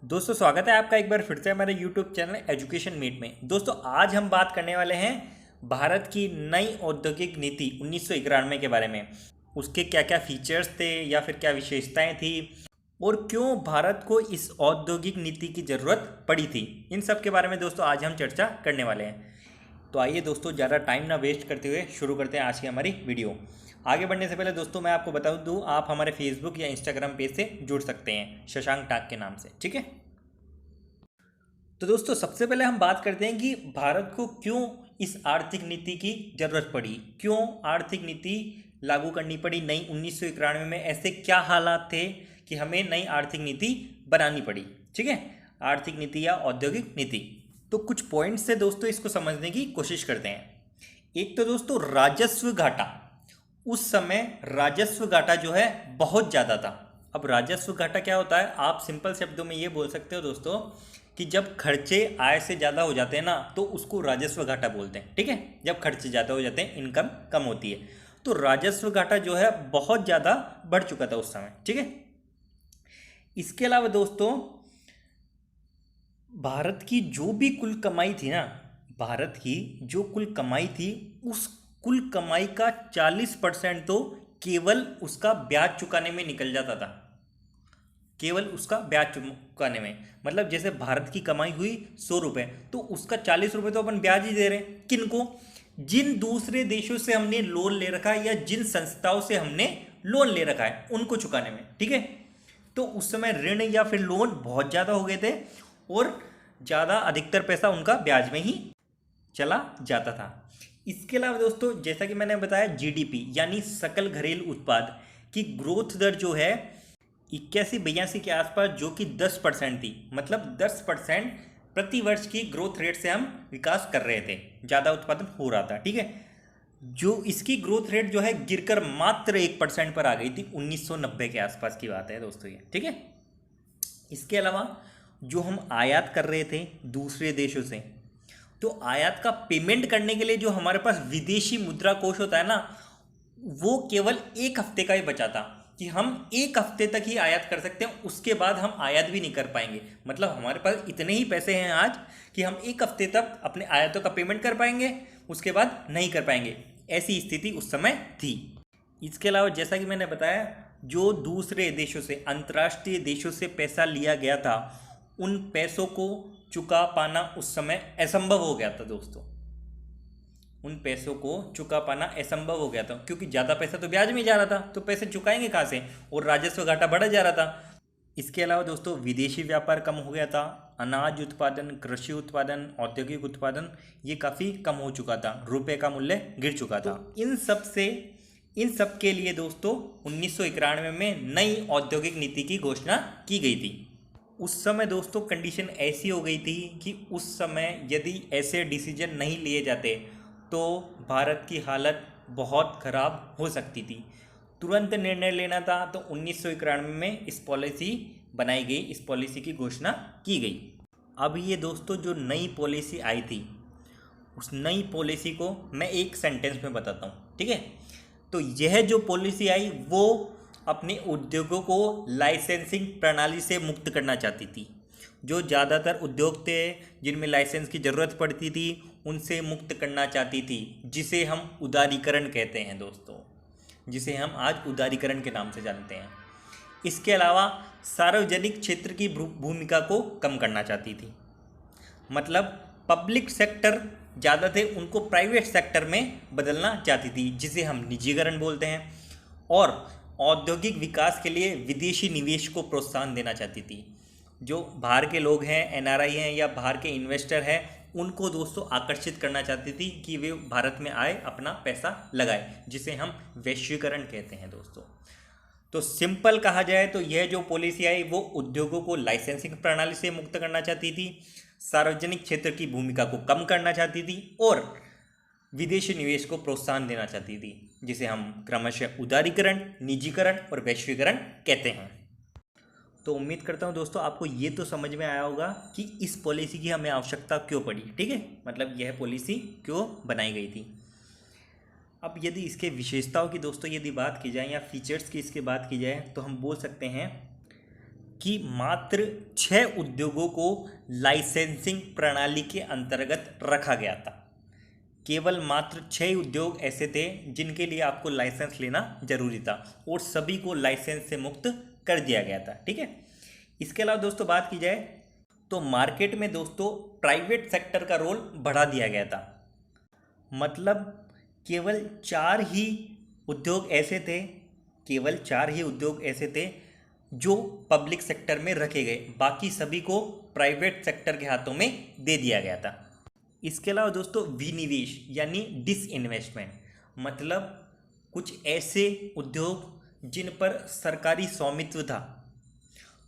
दोस्तों स्वागत है आपका एक बार फिर से हमारे YouTube चैनल एजुकेशन मीट में। दोस्तों आज हम बात करने वाले हैं भारत की नई औद्योगिक नीति 1991 के बारे में। उसके क्या क्या फीचर्स थे या फिर क्या विशेषताएं थी और क्यों भारत को इस औद्योगिक नीति की ज़रूरत पड़ी थी, इन सब के बारे में दोस्तों आज हम चर्चा करने वाले हैं। तो आइए दोस्तों ज़्यादा टाइम ना वेस्ट करते हुए शुरू करते हैं आज की हमारी वीडियो। आगे बढ़ने से पहले दोस्तों मैं आपको बता दूं, आप हमारे फेसबुक या इंस्टाग्राम पेज से जुड़ सकते हैं शशांक टाक के नाम से, ठीक है। तो दोस्तों सबसे पहले हम बात करते हैं कि भारत को क्यों इस आर्थिक नीति की जरूरत पड़ी, क्यों आर्थिक नीति लागू करनी पड़ी नई 1991 में। ऐसे क्या हालात थे कि हमें नई आर्थिक नीति बनानी पड़ी, ठीक है, आर्थिक नीति या औद्योगिक नीति। तो कुछ पॉइंट्स से दोस्तों इसको समझने की कोशिश करते हैं। एक तो दोस्तों राजस्व घाटा, उस समय राजस्व घाटा जो है बहुत ज़्यादा था। अब राजस्व घाटा क्या होता है, आप सिंपल शब्दों में ये बोल सकते हो दोस्तों कि जब खर्चे आय से ज़्यादा हो जाते हैं ना तो उसको राजस्व घाटा बोलते हैं, ठीक है। जब खर्चे ज़्यादा हो जाते हैं, इनकम कम होती है, तो राजस्व घाटा जो है बहुत ज़्यादा बढ़ चुका था उस समय, ठीक है। इसके अलावा दोस्तों भारत की जो भी कुल कमाई थी ना, भारत की जो कुल कमाई थी उस कुल कमाई का 40% तो केवल उसका ब्याज चुकाने में निकल जाता था, केवल उसका ब्याज चुकाने में। मतलब जैसे भारत की कमाई हुई 100 रुपये, तो उसका 40 रुपये तो अपन ब्याज ही दे रहे हैं। किनको? जिन दूसरे देशों से हमने लोन ले रखा है या जिन संस्थाओं से हमने लोन ले रखा है उनको चुकाने में, ठीक है। तो उस समय ऋण या फिर लोन बहुत ज़्यादा हो गए थे और ज़्यादा अधिकतर पैसा उनका ब्याज में ही चला जाता था। इसके अलावा दोस्तों जैसा कि मैंने बताया, जीडीपी यानी सकल घरेलू उत्पाद की ग्रोथ दर जो है 81-82 के आसपास, जो कि 10% थी। मतलब 10% प्रति वर्ष की ग्रोथ रेट से हम विकास कर रहे थे, ज़्यादा उत्पादन हो रहा था, ठीक है। जो इसकी ग्रोथ रेट जो है गिरकर मात्र 1% पर आ गई थी। 1990 के आसपास की बात है दोस्तों ये, ठीक है। इसके अलावा जो हम आयात कर रहे थे दूसरे देशों से, तो आयात का पेमेंट करने के लिए जो हमारे पास विदेशी मुद्रा कोष होता है ना, वो केवल एक हफ्ते का ही बचा था कि हम एक हफ्ते तक ही आयात कर सकते हैं, उसके बाद हम आयात भी नहीं कर पाएंगे। मतलब हमारे पास इतने ही पैसे हैं आज कि हम एक हफ्ते तक अपने आयातों का पेमेंट कर पाएंगे, उसके बाद नहीं कर पाएंगे। ऐसी स्थिति उस समय थी। इसके अलावा जैसा कि मैंने बताया, जो दूसरे देशों से, अंतर्राष्ट्रीय देशों से पैसा लिया गया था, उन पैसों को चुका पाना उस समय असंभव हो गया था दोस्तों। उन पैसों को चुका पाना असंभव हो गया था क्योंकि ज़्यादा पैसा तो ब्याज में जा रहा था, तो पैसे चुकाएंगे कहाँ से, और राजस्व घाटा बढ़ा जा रहा था। इसके अलावा दोस्तों विदेशी व्यापार कम हो गया था। अनाज उत्पादन, कृषि उत्पादन, औद्योगिक उत्पादन ये काफ़ी कम हो चुका था, रुपए का मूल्य गिर चुका था। इन सब के लिए दोस्तों 1991 में नई औद्योगिक नीति की घोषणा की गई थी। उस समय दोस्तों कंडीशन ऐसी हो गई थी कि उस समय यदि ऐसे डिसीजन नहीं लिए जाते तो भारत की हालत बहुत ख़राब हो सकती थी। तुरंत निर्णय लेना था, तो 1991 में इस पॉलिसी बनाई गई, इस पॉलिसी की घोषणा की गई। अब ये दोस्तों जो नई पॉलिसी आई थी, उस नई पॉलिसी को मैं एक सेंटेंस में बताता हूँ, ठीक है। तो यह जो पॉलिसी आई वो अपने उद्योगों को लाइसेंसिंग प्रणाली से मुक्त करना चाहती थी। जो ज़्यादातर उद्योग थे जिनमें लाइसेंस की ज़रूरत पड़ती थी, उनसे मुक्त करना चाहती थी, जिसे हम उदारीकरण कहते हैं दोस्तों, जिसे हम आज उदारीकरण के नाम से जानते हैं। इसके अलावा सार्वजनिक क्षेत्र की भूमिका को कम करना चाहती थी। मतलब पब्लिक सेक्टर ज़्यादा थे, उनको प्राइवेट सेक्टर में बदलना चाहती थी, जिसे हम निजीकरण बोलते हैं। और औद्योगिक विकास के लिए विदेशी निवेश को प्रोत्साहन देना चाहती थी। जो बाहर के लोग हैं, एनआरआई हैं या बाहर के इन्वेस्टर हैं, उनको दोस्तों आकर्षित करना चाहती थी कि वे भारत में आए, अपना पैसा लगाए, जिसे हम वैश्वीकरण कहते हैं दोस्तों। तो सिंपल कहा जाए तो यह जो पॉलिसी आई वो उद्योगों को लाइसेंसिंग प्रणाली से मुक्त करना चाहती थी, सार्वजनिक क्षेत्र की भूमिका को कम करना चाहती थी और विदेशी निवेश को प्रोत्साहन देना चाहती थी, जिसे हम क्रमशः उदारीकरण, निजीकरण और वैश्वीकरण कहते हैं। तो उम्मीद करता हूँ दोस्तों आपको ये तो समझ में आया होगा कि इस पॉलिसी की हमें आवश्यकता क्यों पड़ी, ठीक है। मतलब यह पॉलिसी क्यों बनाई गई थी। अब यदि इसके विशेषताओं की दोस्तों यदि बात की जाए या फीचर्स की इसकी बात की जाए, तो हम बोल सकते हैं कि मात्र 6 उद्योगों को लाइसेंसिंग प्रणाली के अंतर्गत रखा गया था। केवल मात्र 6 उद्योग ऐसे थे जिनके लिए आपको लाइसेंस लेना जरूरी था और सभी को लाइसेंस से मुक्त कर दिया गया था। ठीक है। इसके अलावा दोस्तों बात की जाए तो मार्केट में दोस्तों प्राइवेट सेक्टर का रोल बढ़ा दिया गया था। मतलब केवल 4 ही उद्योग ऐसे थे, केवल 4 ही उद्योग ऐसे थे जो पब्लिक सेक्टर में रखे गए, बाकी सभी को प्राइवेट सेक्टर के हाथों में दे दिया गया था। इसके अलावा दोस्तों विनिवेश यानी डिसइन्वेस्टमेंट, मतलब कुछ ऐसे उद्योग जिन पर सरकारी स्वामित्व था,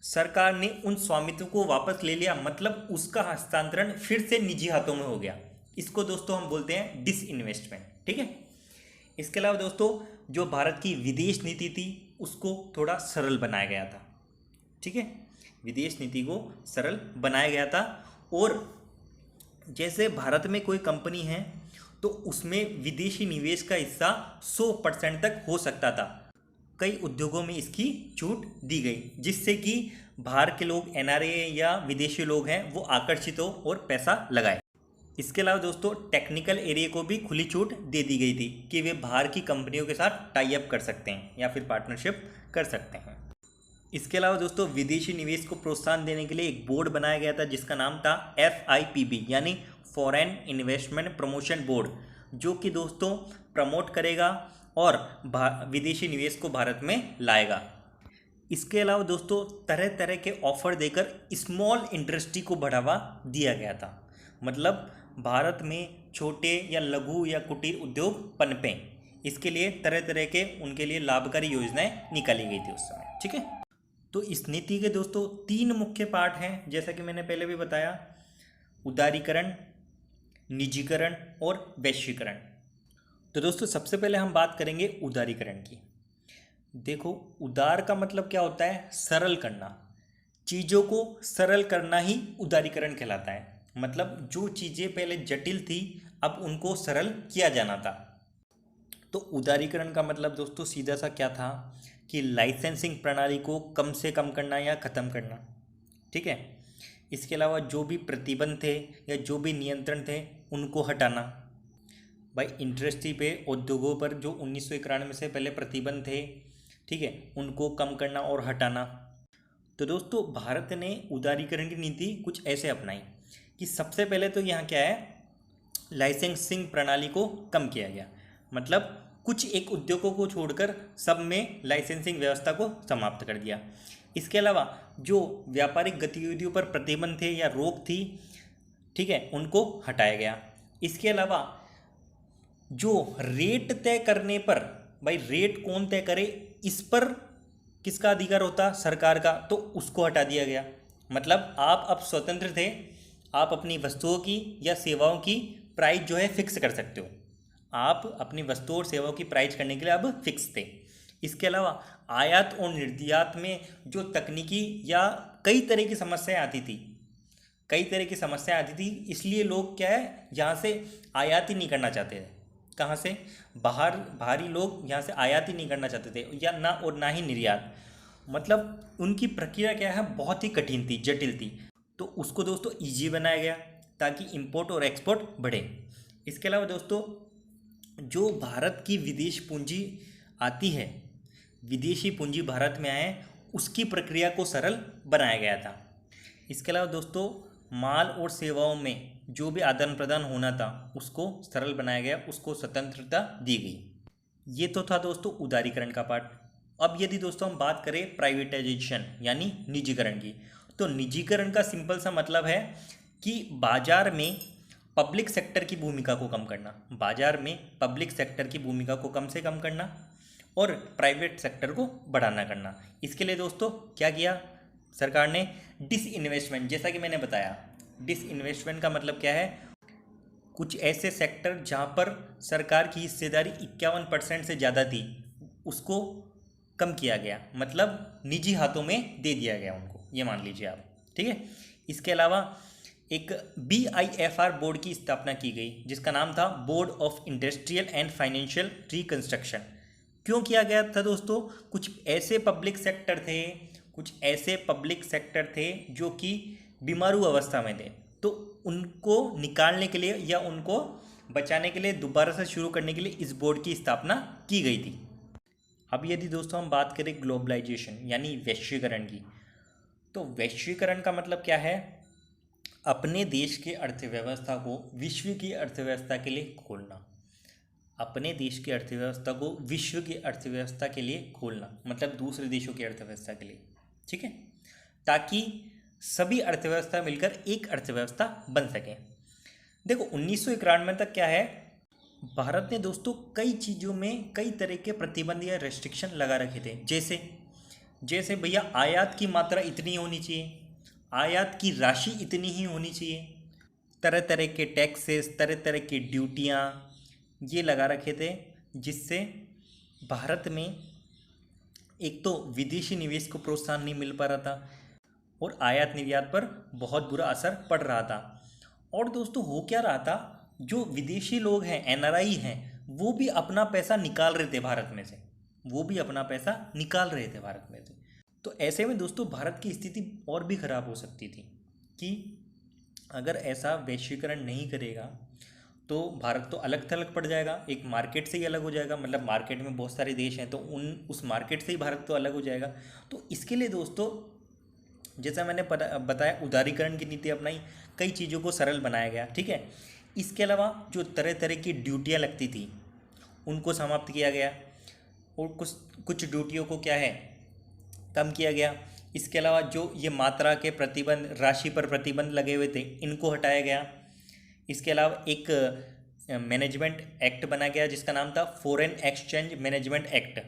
सरकार ने उन स्वामित्व को वापस ले लिया, मतलब उसका हस्तांतरण फिर से निजी हाथों में हो गया। इसको दोस्तों हम बोलते हैं डिसइन्वेस्टमेंट। ठीक है। इसके अलावा दोस्तों जो भारत की विदेश नीति थी उसको थोड़ा सरल बनाया गया था। ठीक है। विदेश नीति को सरल बनाया गया था और जैसे भारत में कोई कंपनी है तो उसमें विदेशी निवेश का हिस्सा 100% तक हो सकता था। कई उद्योगों में इसकी छूट दी गई जिससे कि बाहर के लोग, एनआरए या विदेशी लोग हैं, वो आकर्षित हो और पैसा लगाए। इसके अलावा दोस्तों टेक्निकल एरिया को भी खुली छूट दे दी गई थी कि वे बाहर की कंपनियों के साथ टाई अप कर सकते हैं या फिर पार्टनरशिप कर सकते हैं। इसके अलावा दोस्तों विदेशी निवेश को प्रोत्साहन देने के लिए एक बोर्ड बनाया गया था जिसका नाम था FIPB यानी फॉरेन इन्वेस्टमेंट प्रमोशन बोर्ड, जो कि दोस्तों प्रमोट करेगा और विदेशी निवेश को भारत में लाएगा। इसके अलावा दोस्तों तरह तरह के ऑफर देकर स्मॉल इंडस्ट्री को बढ़ावा दिया गया था। मतलब भारत में छोटे या लघु या कुटीर उद्योग पनपें, इसके लिए तरह तरह के उनके लिए लाभकारी योजनाएं निकाली गई थी उस समय। ठीक है। तो इस नीति के दोस्तों 3 मुख्य पार्ट हैं, जैसा कि मैंने पहले भी बताया, उदारीकरण, निजीकरण और वैश्वीकरण। तो दोस्तों सबसे पहले हम बात करेंगे उदारीकरण की। देखो उदार का मतलब क्या होता है? सरल करना। चीज़ों को सरल करना ही उदारीकरण कहलाता है। मतलब जो चीज़ें पहले जटिल थी अब उनको सरल किया जाना था। तो उदारीकरण का मतलब दोस्तों सीधा सा क्या था कि लाइसेंसिंग प्रणाली को कम से कम करना या ख़त्म करना। ठीक है। इसके अलावा जो भी प्रतिबंध थे या जो भी नियंत्रण थे उनको हटाना। भाई इंडस्ट्री पे, उद्योगों पर जो 1991 से पहले प्रतिबंध थे, ठीक है, उनको कम करना और हटाना। तो दोस्तों भारत ने उदारीकरण की नीति कुछ ऐसे अपनाई कि सबसे पहले तो यहाँ क्या है, लाइसेंसिंग प्रणाली को कम किया गया। मतलब कुछ एक उद्योगों को छोड़कर सब में लाइसेंसिंग व्यवस्था को समाप्त कर दिया। इसके अलावा जो व्यापारिक गतिविधियों पर प्रतिबंध थे या रोक थी, ठीक है, उनको हटाया गया। इसके अलावा जो रेट तय करने पर, भाई रेट कौन तय करे इस पर किसका अधिकार होता? सरकार का। तो उसको हटा दिया गया। मतलब आप अब स्वतंत्र थे, आप अपनी वस्तुओं की या सेवाओं की प्राइस जो है फिक्स कर सकते हो। आप अपनी वस्तुओं और सेवाओं की प्राइस करने के लिए अब फिक्स थे। इसके अलावा आयात और निर्यात में जो तकनीकी या कई तरह की समस्याएं आती थी, इसलिए लोग क्या है यहाँ से आयात ही नहीं करना चाहते थे। कहाँ से? बाहरी लोग यहाँ से आयात ही नहीं करना चाहते थे या ना ही निर्यात। मतलब उनकी प्रक्रिया क्या है, बहुत ही कठिन थी, जटिल थी। तो उसको दोस्तों ईजी बनाया गया ताकि इंपोर्ट और एक्सपोर्ट बढ़े। इसके अलावा दोस्तों जो भारत की विदेश पूंजी आती है, विदेशी पूंजी भारत में आए, उसकी प्रक्रिया को सरल बनाया गया था। इसके अलावा दोस्तों माल और सेवाओं में जो भी आदान प्रदान होना था उसको सरल बनाया गया, उसको स्वतंत्रता दी गई। ये तो था दोस्तों उदारीकरण का पार्ट। अब यदि दोस्तों हम बात करें प्राइवेटाइजेशन यानी निजीकरण की, तो निजीकरण का सिंपल सा मतलब है कि बाजार में पब्लिक सेक्टर की भूमिका को कम करना। बाजार में पब्लिक सेक्टर की भूमिका को कम से कम करना और प्राइवेट सेक्टर को बढ़ाना करना। इसके लिए दोस्तों क्या किया सरकार ने? डिसइन्वेस्टमेंट। जैसा कि मैंने बताया, डिसइन्वेस्टमेंट का मतलब क्या है? कुछ ऐसे सेक्टर जहाँ पर सरकार की हिस्सेदारी 51% से ज़्यादा थी उसको कम किया गया, मतलब निजी हाथों में दे दिया गया उनको, ये मान लीजिए आप। ठीक है। इसके अलावा एक BIFR बोर्ड की स्थापना की गई जिसका नाम था board of industrial and financial reconstruction. क्यों किया गया था दोस्तों? कुछ ऐसे पब्लिक सेक्टर थे, कुछ ऐसे पब्लिक सेक्टर थे जो कि बीमारू अवस्था में थे, तो उनको निकालने के लिए या उनको बचाने के लिए दोबारा से शुरू करने के लिए इस बोर्ड की स्थापना की गई थी। अब यदि दोस्तों हम बात करें ग्लोबलाइजेशन यानी वैश्वीकरण की, तो वैश्वीकरण का मतलब क्या है? अपने देश की अर्थव्यवस्था को विश्व की अर्थव्यवस्था के लिए खोलना। अपने देश की अर्थव्यवस्था को विश्व की अर्थव्यवस्था के लिए खोलना, मतलब दूसरे देशों की अर्थव्यवस्था के लिए, ठीक है, ताकि सभी अर्थव्यवस्था मिलकर एक अर्थव्यवस्था बन सके। देखो 1991 तक क्या है, भारत ने दोस्तों कई चीज़ों में कई तरह के प्रतिबंध या रेस्ट्रिक्शन लगा रखे थे। जैसे जैसे भैया आयात की मात्रा इतनी होनी चाहिए, आयात की राशि इतनी ही होनी चाहिए, तरह तरह के टैक्सेस, तरह तरह की ड्यूटियाँ ये लगा रखे थे, जिससे भारत में एक तो विदेशी निवेश को प्रोत्साहन नहीं मिल पा रहा था और आयात निर्यात पर बहुत बुरा असर पड़ रहा था। और दोस्तों हो क्या रहा था, जो विदेशी लोग हैं, एनआरआई हैं, वो भी अपना पैसा निकाल रहे थे भारत में से, वो भी अपना पैसा निकाल रहे थे भारत में से। तो ऐसे में दोस्तों भारत की स्थिति और भी ख़राब हो सकती थी कि अगर ऐसा वैश्वीकरण नहीं करेगा तो भारत तो अलग थलग पड़ जाएगा, एक मार्केट से ही अलग हो जाएगा, मतलब मार्केट में बहुत सारे देश हैं तो उस मार्केट से ही भारत तो अलग हो जाएगा। तो इसके लिए दोस्तों जैसा मैंने बताया उदारीकरण की नीति अपनाई, कई चीज़ों को सरल बनाया गया, ठीक है। इसके अलावा जो तरह तरह की ड्यूटियाँ लगती थी उनको समाप्त किया गया और कुछ कुछ ड्यूटियों को क्या है कम किया गया। इसके अलावा जो ये मात्रा के प्रतिबंध, राशि पर प्रतिबंध लगे हुए थे, इनको हटाया गया। इसके अलावा एक मैनेजमेंट एक्ट बनाया गया जिसका नाम था फॉरेन एक्सचेंज मैनेजमेंट एक्ट,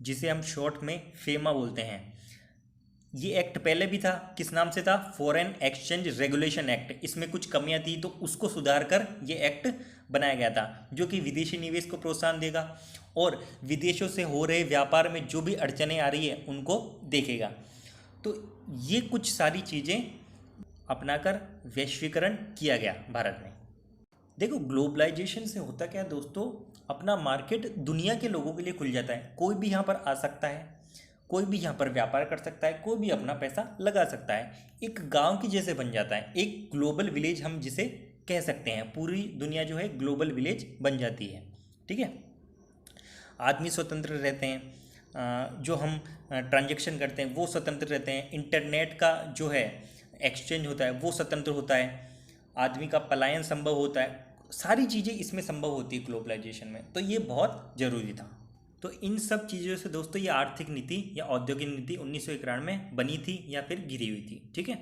जिसे हम शॉर्ट में फेमा बोलते हैं। ये एक्ट पहले भी था, किस नाम से था? Foreign exchange regulation act. इसमें कुछ कमियां थी तो उसको सुधार कर ये एक्ट बनाया गया था, जो कि विदेशी निवेश को प्रोत्साहन देगा और विदेशों से हो रहे व्यापार में जो भी अड़चनें आ रही है उनको देखेगा। तो ये कुछ सारी चीज़ें अपनाकर वैश्वीकरण किया गया भारत में। देखो ग्लोबलाइजेशन से होता क्या है दोस्तों, अपना मार्केट दुनिया के लोगों के लिए खुल जाता है, कोई भी यहाँ पर आ सकता है, कोई भी यहाँ पर व्यापार कर सकता है, कोई भी अपना पैसा लगा सकता है, एक गांव की जैसे बन जाता है, एक ग्लोबल विलेज हम जिसे कह सकते हैं। पूरी दुनिया जो है ग्लोबल विलेज बन जाती है, ठीक है। आदमी स्वतंत्र रहते हैं, जो हम ट्रांजैक्शन करते हैं वो स्वतंत्र रहते हैं, इंटरनेट का जो है एक्सचेंज होता है वो स्वतंत्र होता है, आदमी का पलायन संभव होता है, सारी चीज़ें इसमें संभव होती है ग्लोबलाइजेशन में। तो ये बहुत ज़रूरी था। तो इन सब चीज़ों से दोस्तों ये आर्थिक नीति या औद्योगिक नीति 1991 में बनी थी या फिर गिरी हुई थी, ठीक है।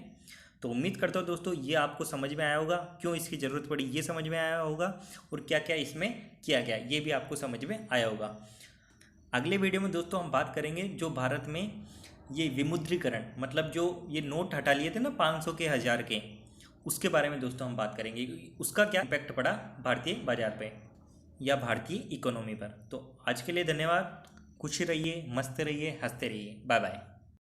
तो उम्मीद करता हूँ दोस्तों ये आपको समझ में आया होगा, क्यों इसकी ज़रूरत पड़ी ये समझ में आया होगा, और क्या क्या इसमें किया गया ये भी आपको समझ में आया होगा। अगले वीडियो में दोस्तों हम बात करेंगे जो भारत में ये विमुद्रीकरण, मतलब जो ये नोट हटा लिए थे ना 500 के, 1000 के, उसके बारे में दोस्तों हम बात करेंगे, उसका क्या इम्पैक्ट पड़ा भारतीय बाजार पे या भारतीय इकोनॉमी पर। तो आज के लिए धन्यवाद, खुश रहिए, मस्त रहिए, हंसते रहिए, बाय बाय।